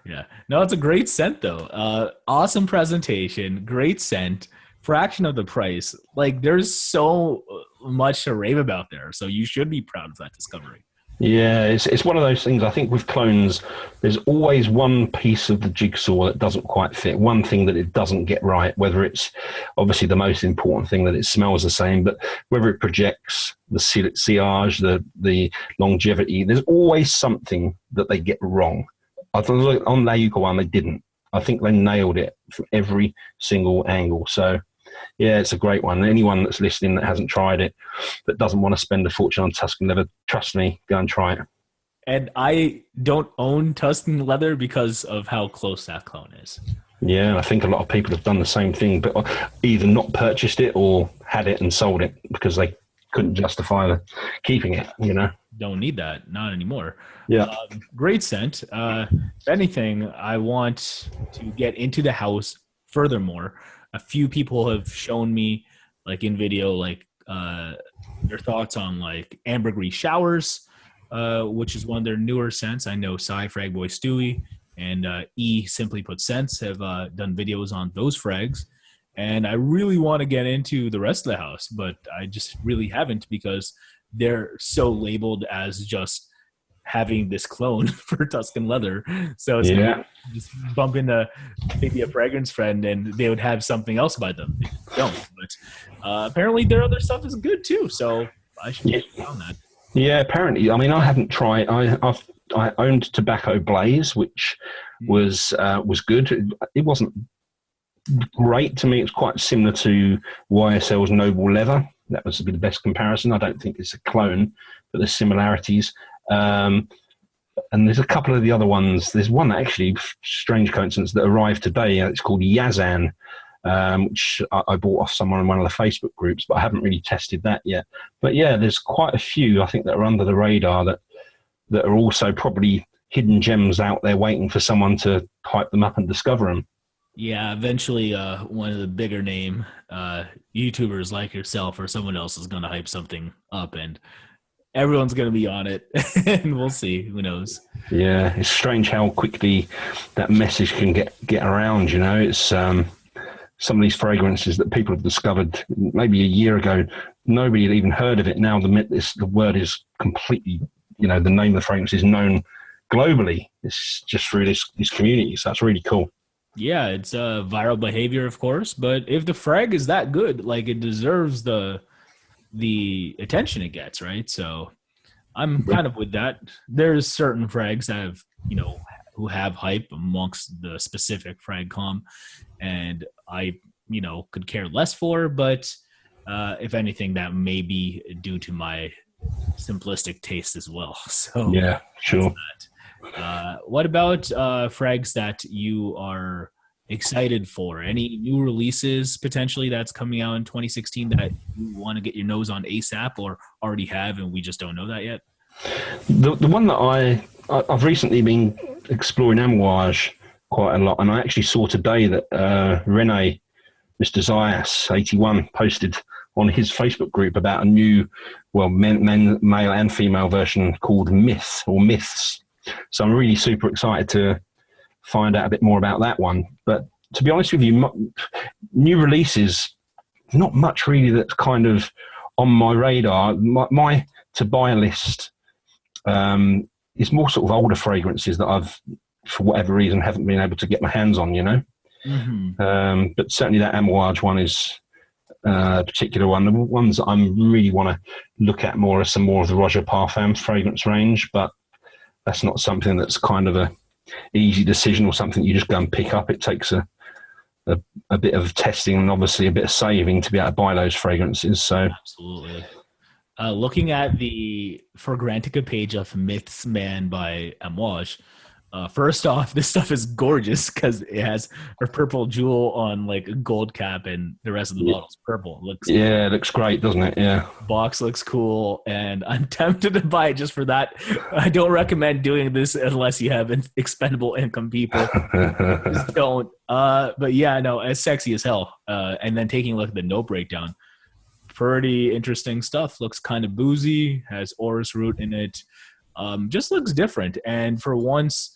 Yeah. No, it's a great scent though. Awesome presentation, great scent, fraction of the price. Like there's so much to rave about there. So you should be proud of that discovery. Yeah, it's one of those things. I think with clones, there's always one piece of the jigsaw that doesn't quite fit, one thing that it doesn't get right, whether it's obviously the most important thing that it smells the same, but whether it projects the sillage, the longevity, there's always something that they get wrong. I think on Audio-Technica they didn't. I think they nailed it from every single angle. So yeah, it's a great one. Anyone that's listening that hasn't tried it, that doesn't want to spend a fortune on Tuscan leather, trust me, go and try it. And I don't own Tuscan leather because of how close that clone is. Yeah, I think a lot of people have done the same thing, but either not purchased it or had it and sold it because they couldn't justify keeping it, Don't need that. Not anymore. Yeah. Great scent. If anything, I want to get into the house furthermore. A few people have shown me, like in video, like their thoughts on like ambergris showers. which is one of their newer scents. I know Fragboy Stewie and E Simply Put Scents have done videos on those frags. And I really want to get into the rest of the house, but I just really haven't because they're so labeled as just having this clone for Tuscan leather. So it's Yeah. just bump into maybe a fragrance friend and they would have something else by them. They don't. But apparently their other stuff is good too. So I should get on that. Yeah, apparently. I mean, I haven't tried. I owned Tobacco Blaze, which was good. It wasn't great to me. It's quite similar to YSL's Noble Leather. That was the best comparison. I don't think it's a clone, but there's similarities. And there's a couple of the other ones. There's one actually, strange coincidence, that arrived today. It's called Yazan, which I bought off someone in one of the Facebook groups, but I haven't really tested that yet. But yeah, there's quite a few I think that are under the radar that are also probably hidden gems out there waiting for someone to hype them up and discover them. Yeah, eventually one of the bigger name YouTubers like yourself or someone else is going to hype something up and everyone's going to be on it and we'll see. Who knows? Yeah, it's strange how quickly that message can get around, you know. It's some of these fragrances that people have discovered maybe a year ago, nobody had even heard of it. Now the word is completely, you know, the name of the fragrance is known globally. It's just through this community, so that's really cool. Yeah, it's viral behavior, of course, but if the frag is that good, like it deserves the attention it gets, right? So I'm kind of with that. There's certain frags that have, you know, who have hype amongst the specific fragcomm, and I, you know, could care less for, but if anything, that may be due to my simplistic taste as well. So yeah, sure. What about frags that you are excited for? Any new releases potentially that's coming out in 2016 that you want to get your nose on ASAP or already have and we just don't know that yet? The one that I've recently been exploring Amouage quite a lot, and I actually saw today that Rene, Mr. Zayas81, posted on his Facebook group about a new, well, male and female version called Myth or Myths. So I'm really super excited to find out a bit more about that one. But to be honest with you, new releases, not much really that's kind of on my radar. My to-buy list is more sort of older fragrances that I've, for whatever reason, haven't been able to get my hands on, you know? Mm-hmm. But certainly that Amouage one is a particular one. The ones that I really want to look at more are some more of the Roger Parfum fragrance range, but that's not something that's kind of a easy decision or something you just go and pick up. It takes a bit of testing and obviously a bit of saving to be able to buy those fragrances. So absolutely. Looking at the Fragrantica page of Myths Man by Amouage, first off, this stuff is gorgeous because it has a purple jewel on like a gold cap and the rest of the bottle's purple. It looks great, doesn't it? Yeah. Box looks cool and I'm tempted to buy it just for that. I don't recommend doing this unless you have expendable income, people. Just don't. But yeah, no, it's sexy as hell. And then taking a look at the note breakdown, pretty interesting stuff. Looks kind of boozy, has orris root in it. Just looks different. And for once,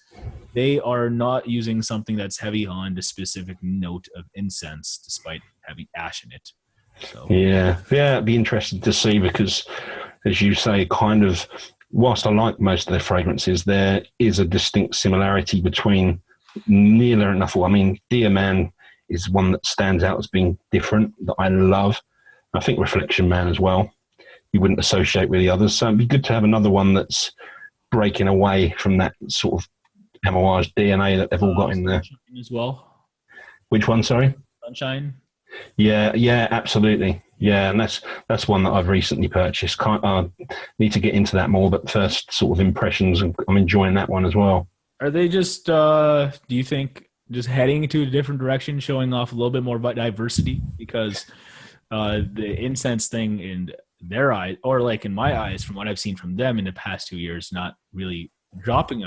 they are not using something that's heavy on the specific note of incense, despite having ash in it. So. Yeah, it'd be interesting to see because, as you say, kind of, whilst I like most of their fragrances, there is a distinct similarity between nearly enough. I mean, Dear Man is one that stands out as being different that I love. I think Reflection Man as well. You wouldn't associate with the others. So it'd be good to have another one that's breaking away from that sort of Amouage DNA that they've all got in there as well. Which one? Sorry, Sunshine. Yeah, absolutely. Yeah, and that's one that I've recently purchased. Need to get into that more, but first sort of impressions, and I'm enjoying that one as well. Are they just? Do you think just heading into a different direction, showing off a little bit more diversity? Because the incense thing in their eyes, or like in my eyes, from what I've seen from them in the past 2 years, not really dropping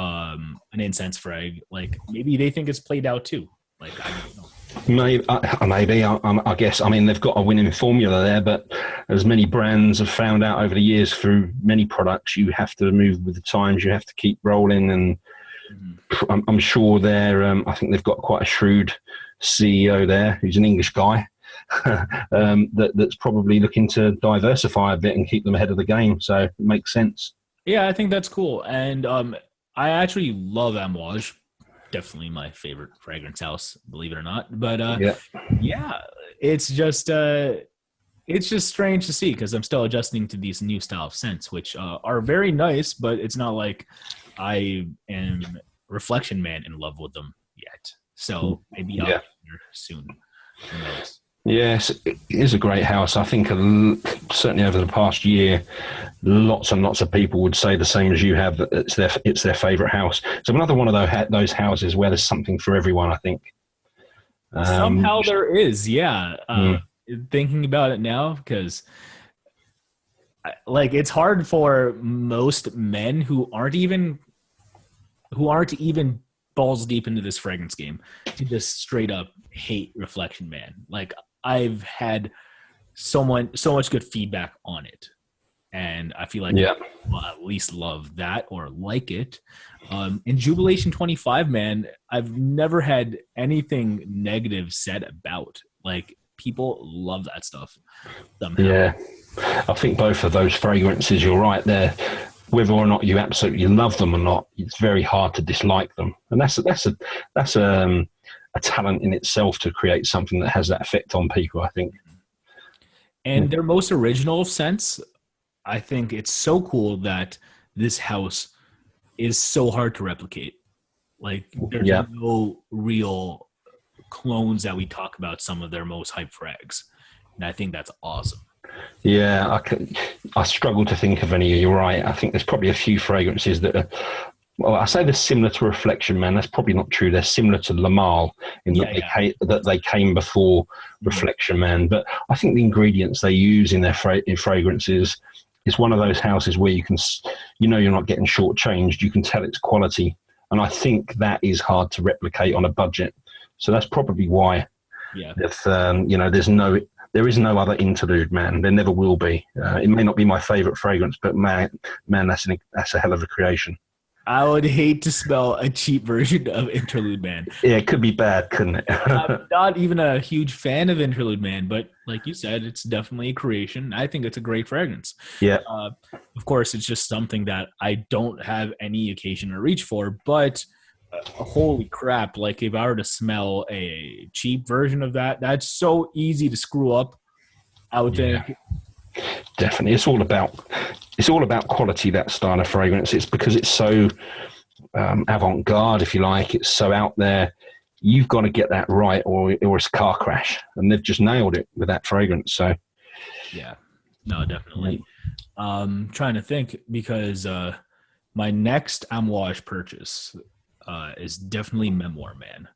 an incense frag. Like maybe they think it's played out too. Like I don't know. Maybe I guess. I mean, they've got a winning formula there, but as many brands have found out over the years through many products, you have to move with the times. You have to keep rolling, and I'm sure I think they've got quite a shrewd CEO there, who's an English guy, that's probably looking to diversify a bit and keep them ahead of the game. So it makes sense. Yeah, I think that's cool. And I actually love Amouage. Definitely my favorite fragrance house, believe it or not. But yeah, it's just strange to see, because I'm still adjusting to these new style of scents, which are very nice, but it's not like I am Reflection Man in love with them yet. So maybe I'll get there soon. Who knows? Yes, it is a great house. I think certainly over the past year, lots and lots of people would say the same as you have, that it's their favourite house. So another one of those houses where there's something for everyone, I think. Somehow there is, yeah. Thinking about it now, because like it's hard for most men who aren't even balls deep into this fragrance game to just straight up hate Reflection Man. Like, I've had so much good feedback on it, and I feel like I'll at least love that or like it. In Jubilation 25, man, I've never had anything negative said about. Like, people love that stuff somehow. Yeah, I think both of those fragrances, you're right there. Whether or not you absolutely love them or not, it's very hard to dislike them, and that's a talent in itself to create something that has that effect on people, I think. And their most original scents, I think it's so cool that this house is so hard to replicate. Like, there's no real clones that we talk about some of their most hype frags, and I think that's awesome. Yeah, I struggle to think of any. You're right. I think there's probably a few fragrances that are, well, I say they're similar to Reflection Man. That's probably not true. They're similar to Le Male in that they came before Reflection Man. But I think the ingredients they use in their fragrances is one of those houses where you can, you're not getting shortchanged. You can tell it's quality, and I think that is hard to replicate on a budget. So that's probably why. Yeah. If there is no other interlude, man. There never will be. It may not be my favorite fragrance, but man, that's a hell of a creation. I would hate to smell a cheap version of Interlude Man. Yeah, it could be bad, couldn't it? I'm not even a huge fan of Interlude Man, but like you said, it's definitely a creation. I think it's a great fragrance. Yeah. Of course, it's just something that I don't have any occasion to reach for, but holy crap, like if I were to smell a cheap version of that, that's so easy to screw up, I would think. Definitely. It's all about quality, that style of fragrance. It's because it's so avant-garde, if you like. It's so out there. You've got to get that right, or it's a car crash. And they've just nailed it with that fragrance. So, yeah, no, definitely. Trying to think, because my next Amouage purchase is definitely Memoir Man.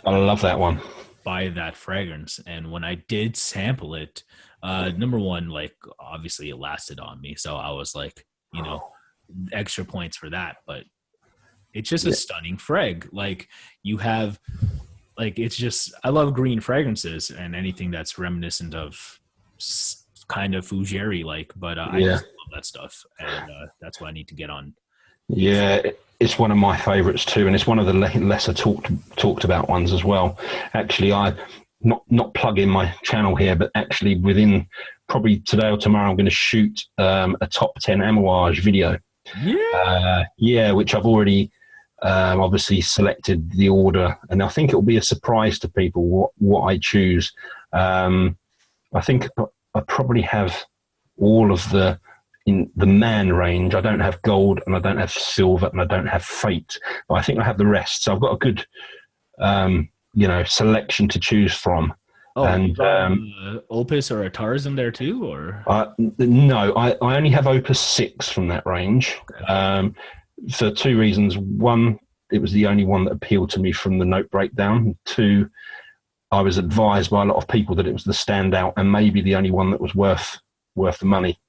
I love that one. By that fragrance, and when I did sample it, number one, like obviously it lasted on me, so I was like, extra points for that. But it's just a stunning frag. Like, you have, like, it's just, I love green fragrances and anything that's reminiscent of kind of fougere like, but I just love that stuff, and that's what I need to get on. Yeah, it's one of my favorites too, and it's one of the lesser talked about ones as well. Actually, I not plugging my channel here, but actually within probably today or tomorrow, I'm going to shoot a top 10 Amouage video. Which I've already obviously selected the order, and I think it will be a surprise to people what I choose. I think I probably have all of in the Man range. I don't have gold, and I don't have silver, and I don't have fate, but I think I have the rest. So I've got a good, selection to choose from. Oh, and Opus or Atars in there too, or? No, I only have Opus 6 from that range. Okay. For two reasons. One, it was the only one that appealed to me from the note breakdown. Two, I was advised by a lot of people that it was the standout and maybe the only one that was worth the money.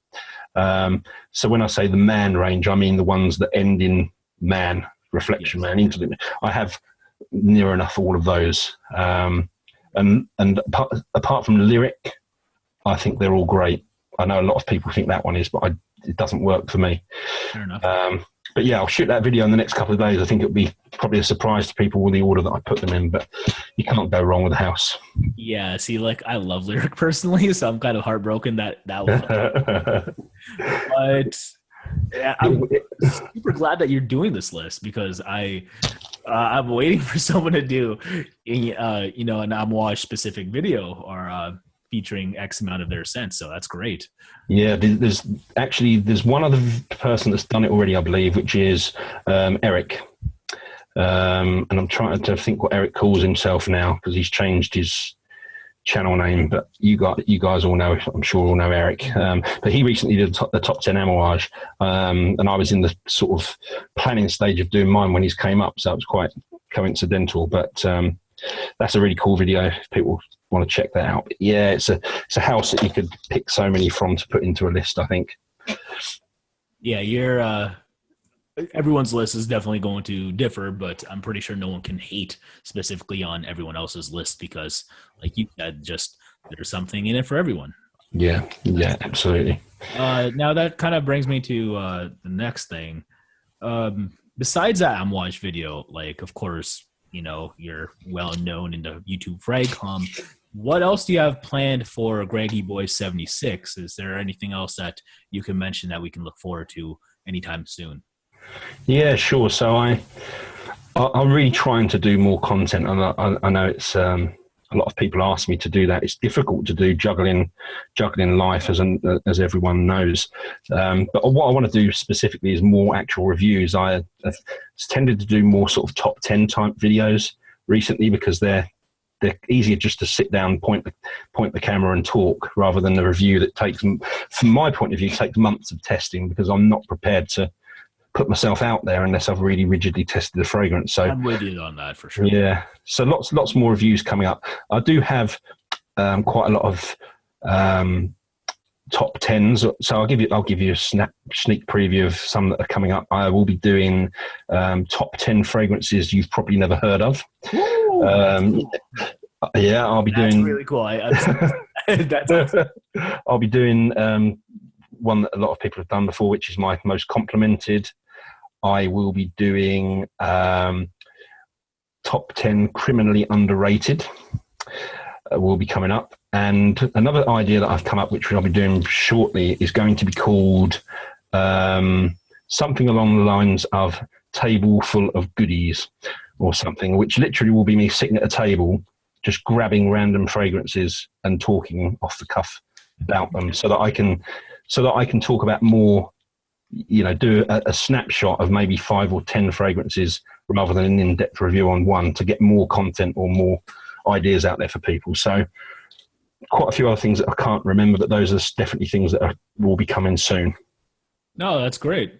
So when I say the Man range, I mean the ones that end in Man, Reflection Man, Interlude. I have near enough all of those. And apart from Lyric, I think they're all great. I know a lot of people think that one is, but it doesn't work for me. Fair enough. But yeah, I'll shoot that video in the next couple of days. I think it'll be probably a surprise to people with the order that I put them in, but you can't go wrong with the house. Yeah, see, like I love Lyric personally, so I'm kind of heartbroken that was. But yeah, I'm super glad that you're doing this list, because I'm waiting for someone to do, an Amouage specific video or featuring X amount of their scents. So that's great. Yeah, there's one other person that's done it already, I believe, which is Eric. And I'm trying to think what Eric calls himself now, because he's changed his channel name. But you guys all know, I'm sure all know Eric. But he recently did the top 10 Amouage, and I was in the sort of planning stage of doing mine when he's came up, so it was quite coincidental. But that's a really cool video if people want to check that out. But yeah, it's a house that you could pick so many from to put into a list, I think. Yeah, everyone's list is definitely going to differ, but I'm pretty sure no one can hate specifically on everyone else's list, because like you said, just there's something in it for everyone. Yeah, absolutely. Now that kind of brings me to the next thing. Besides that Amouage video, like, of course, you're well known in the YouTube Fragcomm. What else do you have planned for greggieboy76? Is there anything else that you can mention that we can look forward to anytime soon? Yeah, sure. So I'm really trying to do more content, and I know it's a lot of people ask me to do that. It's difficult to do, juggling life, as everyone knows. But what I want to do specifically is more actual reviews. I have tended to do more sort of top 10 type videos recently, because they're easier just to sit down, point the camera and talk, rather than the review that takes, from my point of view, takes months of testing, because I'm not prepared to put myself out there unless I've really rigidly tested the fragrance. So I'm with you on that for sure. Yeah, so lots more reviews coming up. I do have quite a lot of top 10s. So I'll give you a sneak preview of some that are coming up. I will be doing top 10 fragrances you've probably never heard of. Yeah, I'll be doing. That's really cool. That's awesome. I'll be doing one that a lot of people have done before, which is my most complimented. I will be doing top 10 criminally underrated. Will be coming up. And another idea that I've come up, which I'll be doing shortly, is going to be called something along the lines of Table Full of Goodies, or something, which literally will be me sitting at a table just grabbing random fragrances and talking off the cuff about them, so that I can talk about more, do a snapshot of maybe 5 or 10 fragrances rather than an in-depth review on one, to get more content or more ideas out there for people. So quite a few other things that I can't remember, but those are definitely things that will be coming soon. No, that's great.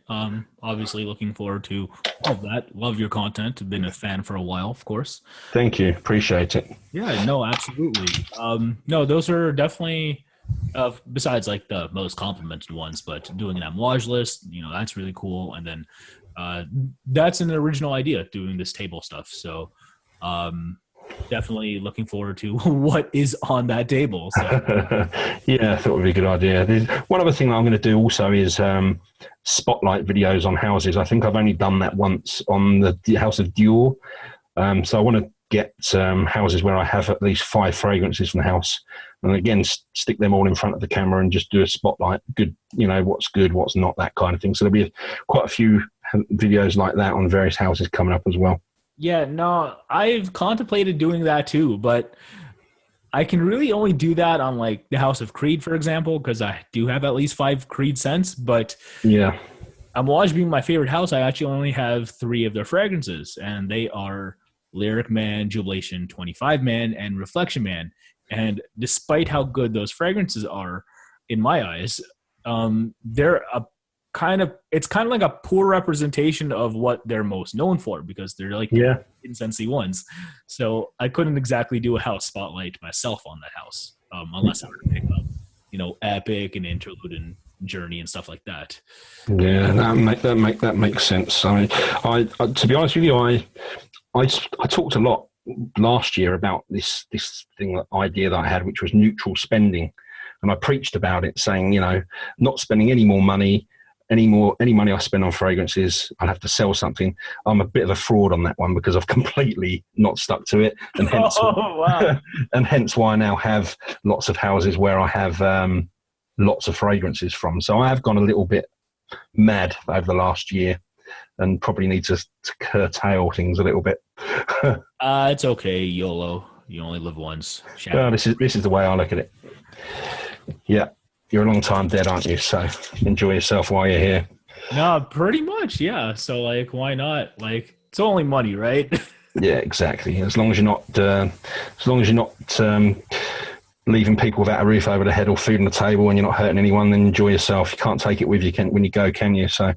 Obviously looking forward to all of that. Love your content. Been a fan for a while, of course. Thank you. Appreciate it. Yeah, no, absolutely. No, those are definitely, besides like the most complimented ones, but doing an Amouage list, that's really cool. And then that's an original idea, doing this table stuff. So definitely looking forward to what is on that table. So. Yeah, I thought it would be a good idea. One other thing that I'm going to do also is spotlight videos on houses. I think I've only done that once on the house of Dior. So I want to get houses where I have at least 5 fragrances from the house, and again stick them all in front of the camera and just do a spotlight. Good, what's good, what's not, that kind of thing. So there'll be quite a few videos like that on various houses coming up as well. Yeah, no, I've contemplated doing that too, but I can really only do that on like the House of Creed, for example, because I do have at least 5 Creed scents. But yeah, Amouage being my favorite house, I actually only have 3 of their fragrances, and they are Lyric Man, Jubilation 25 Man, and Reflection Man. And despite how good those fragrances are, in my eyes, they're it's kind of like a poor representation of what they're most known for, because they're like incensey ones. So I couldn't exactly do a house spotlight myself on that house, unless I were to pick up, Epic and Interlude and Journey and stuff like that. Yeah, that makes sense. I mean, I to be honest with you, I talked a lot last year about this idea that I had, which was neutral spending. and I preached about it, saying, not spending any more money. Any money I spend on fragrances, I'll have to sell something. I'm a bit of a fraud on that one because I've completely not stuck to it, and hence, wow. and hence why I now have lots of houses where I have lots of fragrances from. So I have gone a little bit mad over the last year, and probably need to curtail things a little bit. It's okay, YOLO. You only live once. This is the way I look at it. Yeah. You're a long time dead, aren't you? So enjoy yourself while you're here. No, pretty much, yeah. So, like, why not? Like, it's only money, right? Yeah, exactly. As long as you're not leaving people without a roof over their head or food on the table, and you're not hurting anyone, then enjoy yourself. You can't take it with you when you go, can you? So,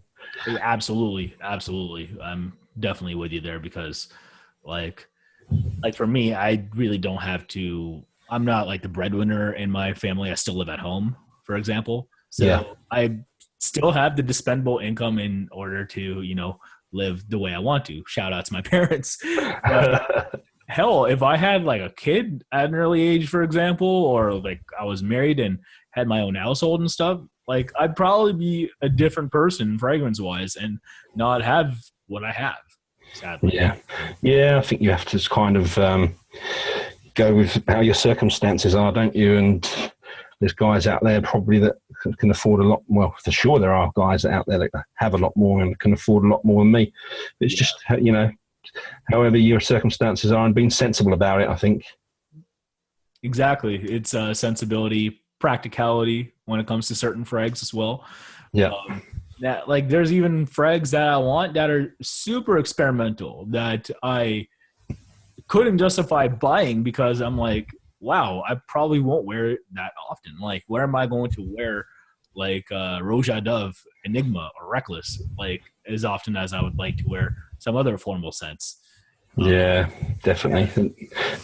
absolutely. I'm definitely with you there because, like for me, I really don't have to. I'm not like the breadwinner in my family. I still live at home, for example. So I still have the dispensable income in order to, live the way I want to. Shout out to my parents. But hell, if I had like a kid at an early age, for example, or like I was married and had my own household and stuff, like I'd probably be a different person fragrance wise and not have what I have, sadly. Yeah. I think you have to just kind of go with how your circumstances are, don't you? And there's guys out there probably that can afford a lot. Well, for sure, there are guys out there that have a lot more and can afford a lot more than me. It's just, however your circumstances are, and being sensible about it, I think. Exactly. It's sensibility, practicality when it comes to certain frags as well. Yeah. That like there's even frags that I want that are super experimental that I couldn't justify buying because I'm like, wow, I probably won't wear it that often. Like, where am I going to wear like Rouge à Dove, Enigma, or Reckless like as often as I would like to wear some other formal scents? Yeah, definitely.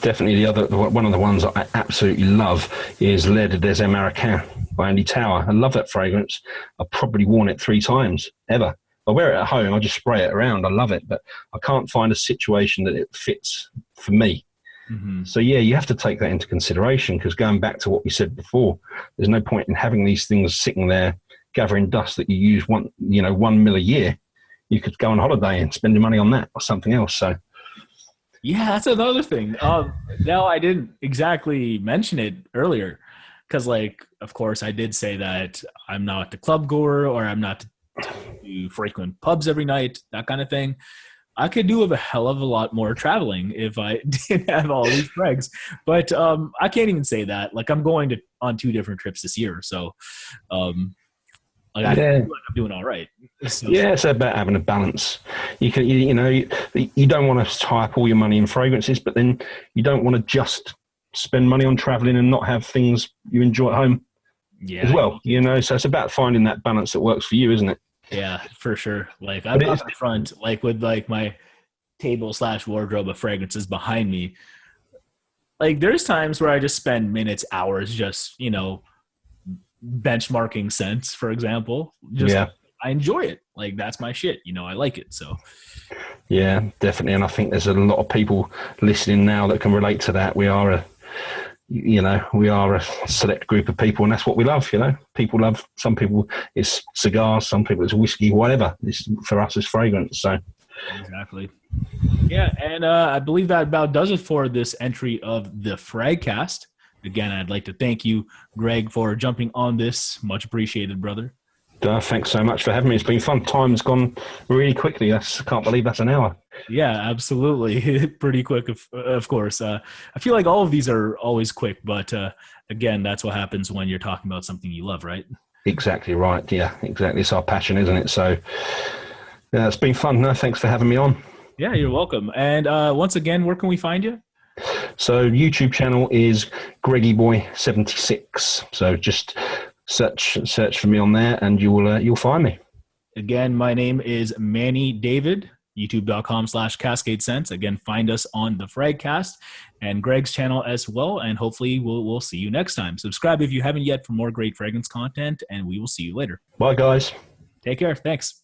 Definitely the other one of the ones I absolutely love is L'air des Américains by Andy Tower. I love that fragrance. I've probably worn it 3 times ever. I wear it at home. I just spray it around. I love it, but I can't find a situation that it fits for me. Mm-hmm. So yeah, you have to take that into consideration, because going back to what we said before, there's no point in having these things sitting there gathering dust that you use 1 mil a year. You could go on holiday and spend your money on that or something else. So yeah, that's another thing. Now I didn't exactly mention it earlier because, like, of course, I did say that I'm not the club goer or I'm not to frequent pubs every night, that kind of thing. I could do a hell of a lot more traveling if I didn't have all these frags. But I can't even say that. Like, I'm going on 2 different trips this year, so I feel like I'm doing all right. So. Yeah, it's about having a balance. You can, you don't want to tie up all your money in fragrances, but then you don't want to just spend money on traveling and not have things you enjoy at home as well. So it's about finding that balance that works for you, isn't it? Yeah, for sure. Like I'm up front, like with like my table/wardrobe of fragrances behind me. Like there's times where I just spend minutes, hours, just benchmarking scents, for example. I enjoy it. Like that's my shit. I like it. So yeah, definitely. And I think there's a lot of people listening now that can relate to that. We are a select group of people, and that's what we love. People love. Some people it's cigars, some people it's whiskey, whatever. For us, it's fragrance. So exactly. Yeah, and I believe that about does it for this entry of the Fragcast. Again, I'd like to thank you, Greg, for jumping on this. Much appreciated, brother. Thanks so much for having me. It's been fun. Time's gone really quickly. I can't believe that's an hour. Yeah, absolutely. Pretty quick, of course. I feel like all of these are always quick, but again, that's what happens when you're talking about something you love, right? Exactly right. Yeah, exactly. It's our passion, isn't it? So yeah, it's been fun. No, thanks for having me on. Yeah, you're welcome. And once again, where can we find you? So YouTube channel is greggieboy76. So just search for me on there and you'll find me. Again, my name is Manny David, youtube.com/CascadeScents. Again, find us on the Fragcast and Greg's channel as well. And hopefully we'll see you next time. Subscribe if you haven't yet for more great fragrance content, and we will see you later. Bye, guys. Take care. Thanks.